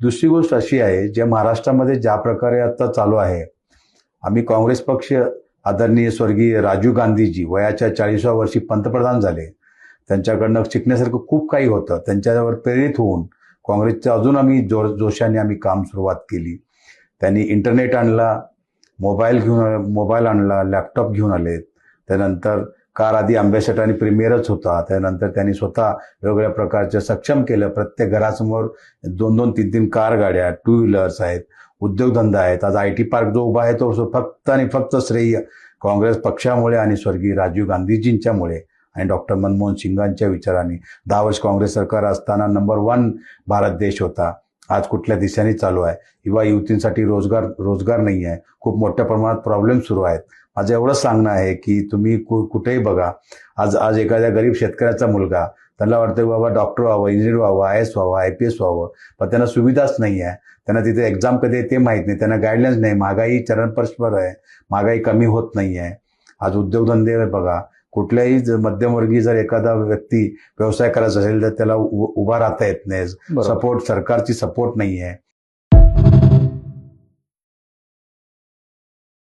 दुसरी गोष्ट अशी आहे, ज्या महाराष्ट्रामध्ये ज्या प्रकारे आता चालू आहे, आम्ही काँग्रेस पक्ष आदरणीय स्वर्गीय राजीव गांधीजी वयाच्या 40व्या वर्षी पंतप्रधान झाले. त्यांच्याकडनं शिकण्यासारखं खूप काही होतं. त्यांच्यावर प्रेरित होऊन काँग्रेसचं अजून आम्ही जोशाने आम्ही काम सुरुवात केली. त्यांनी इंटरनेट आणला, मोबाईल आणला, लॅपटॉप घेऊन आले. त्यानंतर कार आधी आंबेसेटर आणि प्रीमियरच होता. त्यानंतर त्यांनी स्वतः वेगवेगळ्या प्रकारचं सक्षम केलं. प्रत्येक घरासमोर 2-2, 3-3 कार गाड्या, 2 व्हीलर्स आहेत, उद्योगधंदा आहेत. आज IT पार्क जो उभा आहे तो फक्त आणि फक्त श्रेय काँग्रेस पक्षामुळे आणि स्वर्गीय राजीव गांधीजींच्यामुळे आणि डॉक्टर मनमोहन सिंगांच्या विचारांनी. 10 वर्ष काँग्रेस सरकार असताना नंबर 1 भारत देश होता. आज कुठल्या दिशेने चालू आहे. युवा युवतींसाठी रोजगार नाही आहे. खूप मोठ्या प्रमाणात प्रॉब्लेम सुरू आहेत. माझं एवढंच सांगणं आहे की तुम्ही कुठेही बघा, आज एखाद्या गरीब शेतकऱ्याचा मुलगा, त्यांना वाटतं बाबा डॉक्टर व्हावं, इंजिनियर व्हावं, IAS व्हावं, IPS व्हावं, पण त्यांना सुविधाच नाही आहे. त्यांना तिथे एक्झाम कधी आहे ते माहीत नाही. त्यांना गाईडलाईन्स नाही. महागाई चरणस्पर्शवर आहे. महागाई कमी होत नाही आहे. आज उद्योगधंदे बघा, कुठल्याही मध्यमवर्गीय जर एखादा व्यक्ती व्यवसाय करायचा असेल तर त्याला उभा राहता येत नाही. सरकारची सपोर्ट नाही आहे.